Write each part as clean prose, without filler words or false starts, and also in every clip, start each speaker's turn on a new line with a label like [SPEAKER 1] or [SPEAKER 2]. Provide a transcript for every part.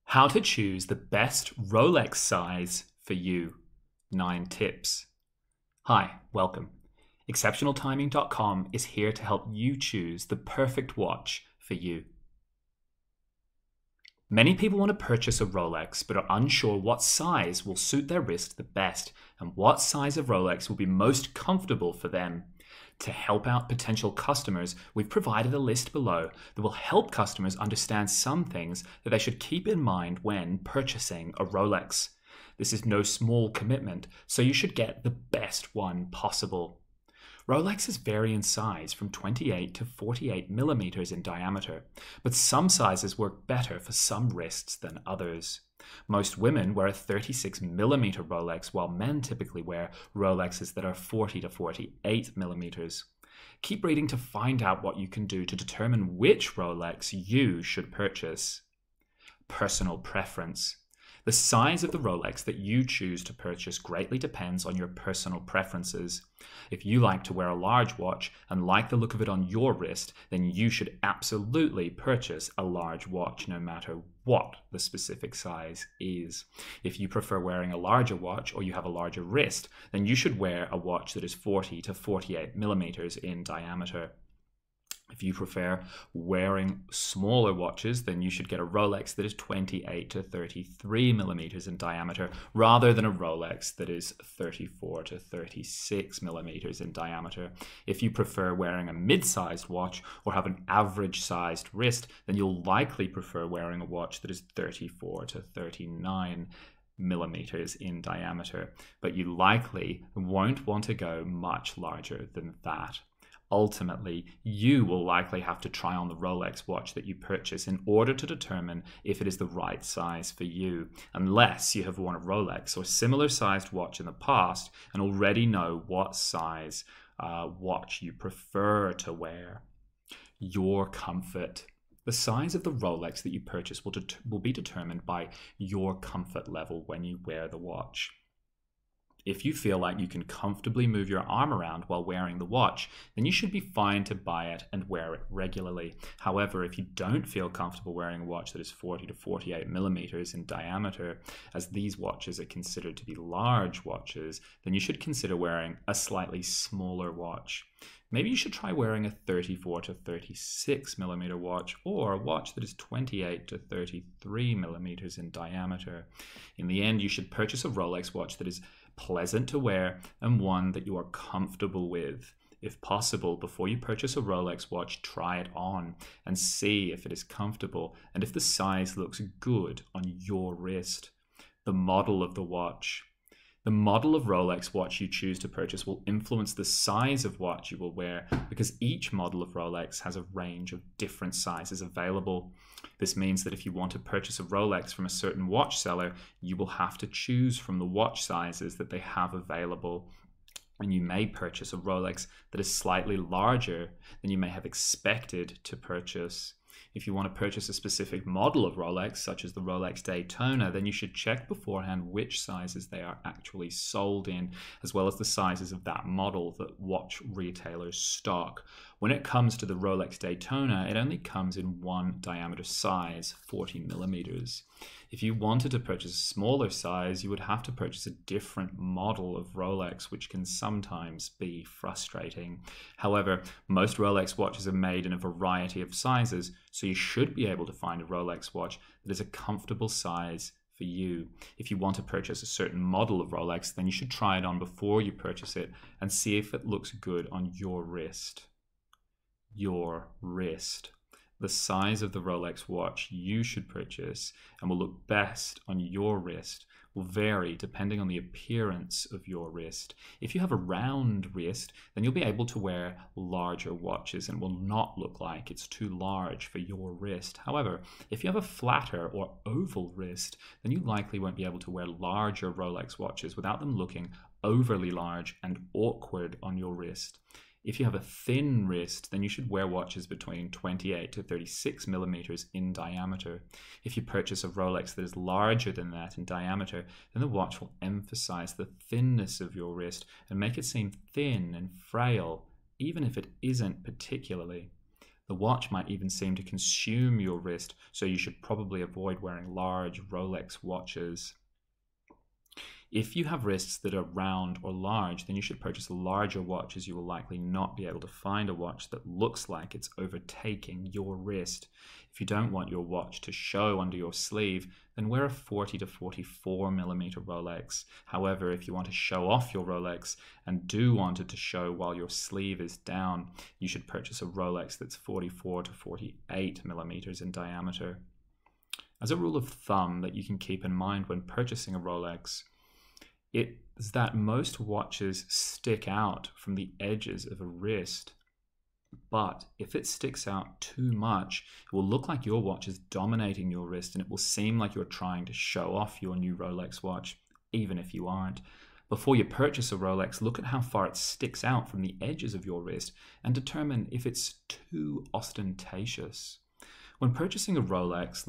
[SPEAKER 1] How to choose the best Rolex size for you. 9 tips. Hi, welcome. ExceptionalTiming.com is here to help you choose the perfect watch for you. Many people want to purchase a Rolex but are unsure what size will suit their wrist the best and what size of Rolex will be most comfortable for them. To help out potential customers, we've provided a list below that will help customers understand some things that they should keep in mind when purchasing a Rolex. This is no small commitment, so you should get the best one possible. Rolexes vary in size from 28 to 48 millimeters in diameter, but some sizes work better for some wrists than others. Most women wear a 36 millimeter Rolex, while men typically wear Rolexes that are 40 to 48 millimeters. Keep reading to find out what you can do to determine which Rolex you should purchase. Personal preference. The size of the Rolex that you choose to purchase greatly depends on your personal preferences. If you like to wear a large watch and like the look of it on your wrist, then you should absolutely purchase a large watch no matter what the specific size is. If you prefer wearing a larger watch or you have a larger wrist, then you should wear a watch that is 40 to 48 millimeters in diameter. If you prefer wearing smaller watches, then you should get a Rolex that is 28 to 33 millimeters in diameter rather than a Rolex that is 34 to 36 millimeters in diameter. If you prefer wearing a mid-sized watch or have an average-sized wrist, then you'll likely prefer wearing a watch that is 34 to 39 millimeters in diameter, but you likely won't want to go much larger than that. Ultimately, you will likely have to try on the Rolex watch that you purchase in order to determine if it is the right size for you, unless you have worn a Rolex or similar sized watch in the past and already know what size watch you prefer to wear. Your comfort. The size of the Rolex that you purchase will be determined by your comfort level when you wear the watch. If you feel like you can comfortably move your arm around while wearing the watch, then you should be fine to buy it and wear it regularly. However, if you don't feel comfortable wearing a watch that is 40 to 48 millimeters in diameter, as these watches are considered to be large watches, then you should consider wearing a slightly smaller watch. Maybe you should try wearing a 34 to 36 millimeter watch or a watch that is 28 to 33 millimeters in diameter. In the end, you should purchase a Rolex watch that is pleasant to wear and one that you are comfortable with. If possible, before you purchase a Rolex watch, try it on and see if it is comfortable and if the size looks good on your wrist. The model of the watch. The model of Rolex watch you choose to purchase will influence the size of watch you will wear because each model of Rolex has a range of different sizes available. This means that if you want to purchase a Rolex from a certain watch seller, you will have to choose from the watch sizes that they have available. And you may purchase a Rolex that is slightly larger than you may have expected to purchase. If you want to purchase a specific model of Rolex, such as the Rolex Daytona, then you should check beforehand which sizes they are actually sold in, as well as the sizes of that model that watch retailers stock. When it comes to the Rolex Daytona, it only comes in one diameter size, 40 millimeters. If you wanted to purchase a smaller size, you would have to purchase a different model of Rolex, which can sometimes be frustrating. However, most Rolex watches are made in a variety of sizes, so you should be able to find a Rolex watch that is a comfortable size for you. If you want to purchase a certain model of Rolex, then you should try it on before you purchase it and see if it looks good on your wrist. Your wrist. The size of the Rolex watch you should purchase and will look best on your wrist will vary depending on the appearance of your wrist. If you have a round wrist, then you'll be able to wear larger watches and will not look like it's too large for your wrist. However, if you have a flatter or oval wrist, then you likely won't be able to wear larger Rolex watches without them looking overly large and awkward on your wrist. If you have a thin wrist, then you should wear watches between 28 to 36 millimeters in diameter. If you purchase a Rolex that is larger than that in diameter, then the watch will emphasize the thinness of your wrist and make it seem thin and frail, even if it isn't particularly. The watch might even seem to consume your wrist, so you should probably avoid wearing large Rolex watches. If you have wrists that are round or large, then you should purchase a larger watch, as you will likely not be able to find a watch that looks like it's overtaking your wrist. If you don't want your watch to show under your sleeve, then wear a 40 to 44 millimeter Rolex. However, if you want to show off your Rolex and do want it to show while your sleeve is down, you should purchase a Rolex that's 44 to 48 millimeters in diameter. As a rule of thumb that you can keep in mind when purchasing a Rolex, it's that most watches stick out from the edges of a wrist. But if it sticks out too much, it will look like your watch is dominating your wrist, and it will seem like you're trying to show off your new Rolex watch, even if you aren't. Before you purchase a Rolex, look at how far it sticks out from the edges of your wrist and determine if it's too ostentatious. When purchasing a Rolex,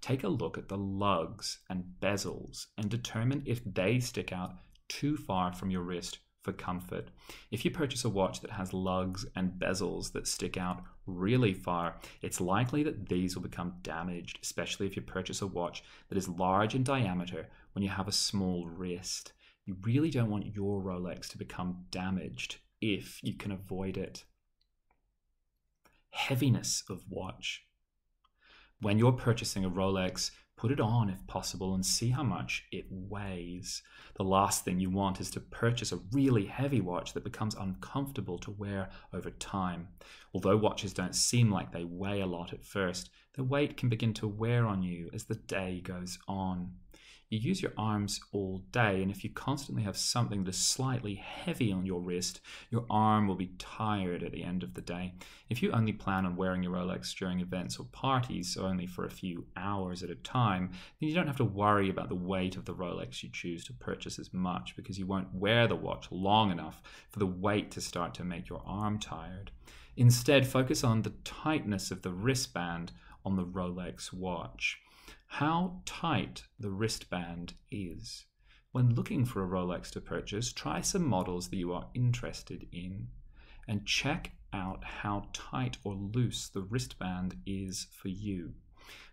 [SPEAKER 1] take a look at the lugs and bezels and determine if they stick out too far from your wrist for comfort. If you purchase a watch that has lugs and bezels that stick out really far, it's likely that these will become damaged, especially if you purchase a watch that is large in diameter when you have a small wrist. You really don't want your Rolex to become damaged if you can avoid it. Heaviness of watch. When you're purchasing a Rolex, put it on if possible and see how much it weighs. The last thing you want is to purchase a really heavy watch that becomes uncomfortable to wear over time. Although watches don't seem like they weigh a lot at first, the weight can begin to wear on you as the day goes on. You use your arms all day, and if you constantly have something that is slightly heavy on your wrist, your arm will be tired at the end of the day. If you only plan on wearing your Rolex during events or parties, or only for a few hours at a time, then you don't have to worry about the weight of the Rolex you choose to purchase as much, because you won't wear the watch long enough for the weight to start to make your arm tired. Instead, focus on the tightness of the wristband on the Rolex watch. How tight the wristband is. When looking for a Rolex to purchase, try some models that you are interested in and check out how tight or loose the wristband is for you.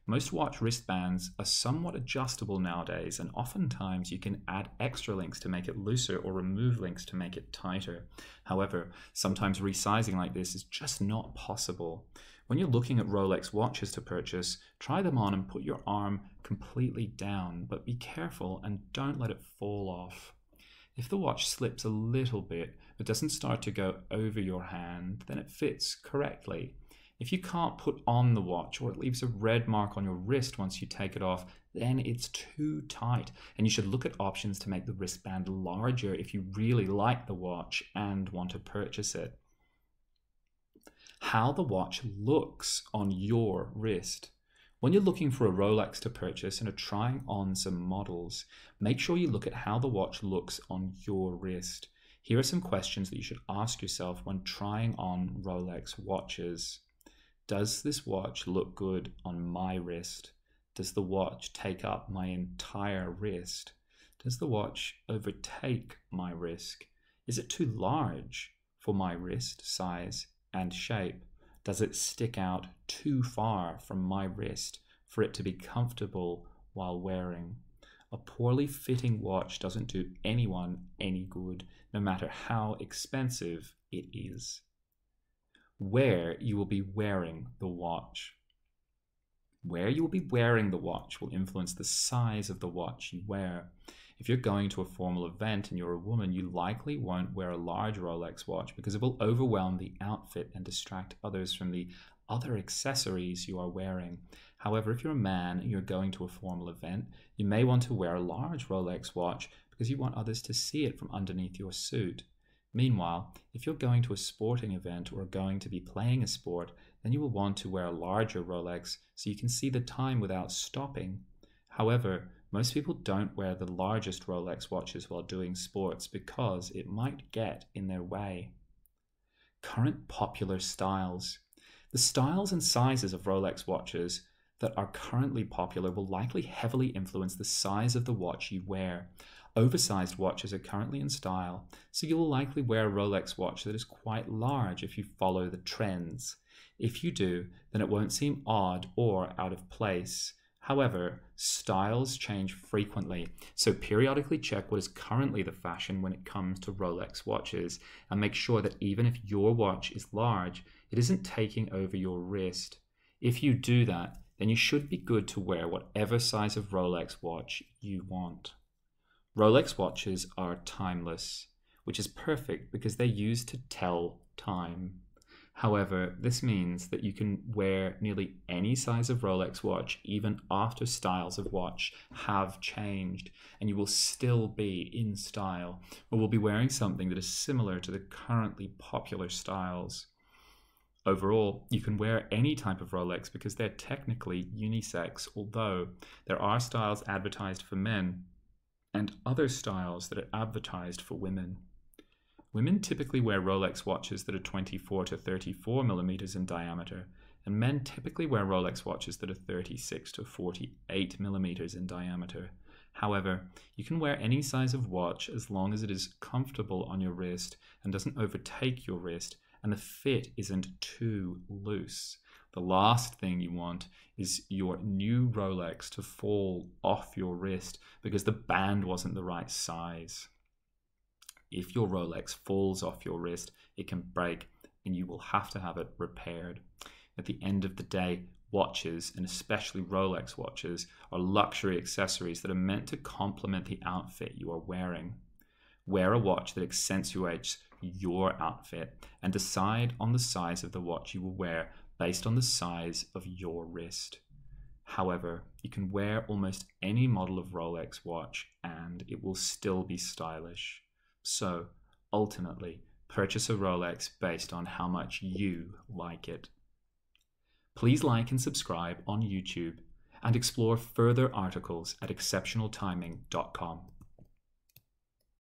[SPEAKER 1] Most watch wristbands are somewhat adjustable nowadays, and oftentimes you can add extra links to make it looser or remove links to make it tighter. However, sometimes resizing like this is just not possible. When you're looking at Rolex watches to purchase, try them on and put your arm completely down, but be careful and don't let it fall off. If the watch slips a little bit but doesn't start to go over your hand, then it fits correctly. If you can't put on the watch, or it leaves a red mark on your wrist once you take it off, then it's too tight, and you should look at options to make the wristband larger if you really like the watch and want to purchase it. How the watch looks on your wrist. When you're looking for a Rolex to purchase and are trying on some models, make sure you look at how the watch looks on your wrist. Here are some questions that you should ask yourself when trying on Rolex watches. Does this watch look good on my wrist? Does the watch take up my entire wrist? Does the watch overtake my wrist? Is it too large for my wrist size and shape? Does it stick out too far from my wrist for it to be comfortable while wearing? A poorly fitting watch doesn't do anyone any good, no matter how expensive it is. Where you will be wearing the watch. Where you will be wearing the watch will influence the size of the watch you wear. If you're going to a formal event and you're a woman, you likely won't wear a large Rolex watch because it will overwhelm the outfit and distract others from the other accessories you are wearing. However, if you're a man and you're going to a formal event, you may want to wear a large Rolex watch because you want others to see it from underneath your suit. Meanwhile, if you're going to a sporting event or going to be playing a sport, then you will want to wear a larger Rolex so you can see the time without stopping. However, most people don't wear the largest Rolex watches while doing sports because it might get in their way. Current popular styles. The styles and sizes of Rolex watches that are currently popular will likely heavily influence the size of the watch you wear. Oversized watches are currently in style, so you will likely wear a Rolex watch that is quite large if you follow the trends. If you do, then it won't seem odd or out of place. However, styles change frequently, so periodically check what is currently the fashion when it comes to Rolex watches, and make sure that even if your watch is large, it isn't taking over your wrist. If you do that, then you should be good to wear whatever size of Rolex watch you want. Rolex watches are timeless, which is perfect because they're used to tell time. However, this means that you can wear nearly any size of Rolex watch even after styles of watch have changed, and you will still be in style, or will be wearing something that is similar to the currently popular styles. Overall, you can wear any type of Rolex because they're technically unisex, although there are styles advertised for men and other styles that are advertised for women. Women typically wear Rolex watches that are 24 to 34 millimeters in diameter, and men typically wear Rolex watches that are 36 to 48 millimeters in diameter. However, you can wear any size of watch as long as it is comfortable on your wrist and doesn't overtake your wrist, and the fit isn't too loose. The last thing you want is your new Rolex to fall off your wrist because the band wasn't the right size. If your Rolex falls off your wrist, it can break and you will have to have it repaired. At the end of the day, watches, and especially Rolex watches, are luxury accessories that are meant to complement the outfit you are wearing. Wear a watch that accentuates your outfit and decide on the size of the watch you will wear based on the size of your wrist. However, you can wear almost any model of Rolex watch and it will still be stylish. So, ultimately, purchase a Rolex based on how much you like it. Please like and subscribe on YouTube and explore further articles at exceptionaltiming.com.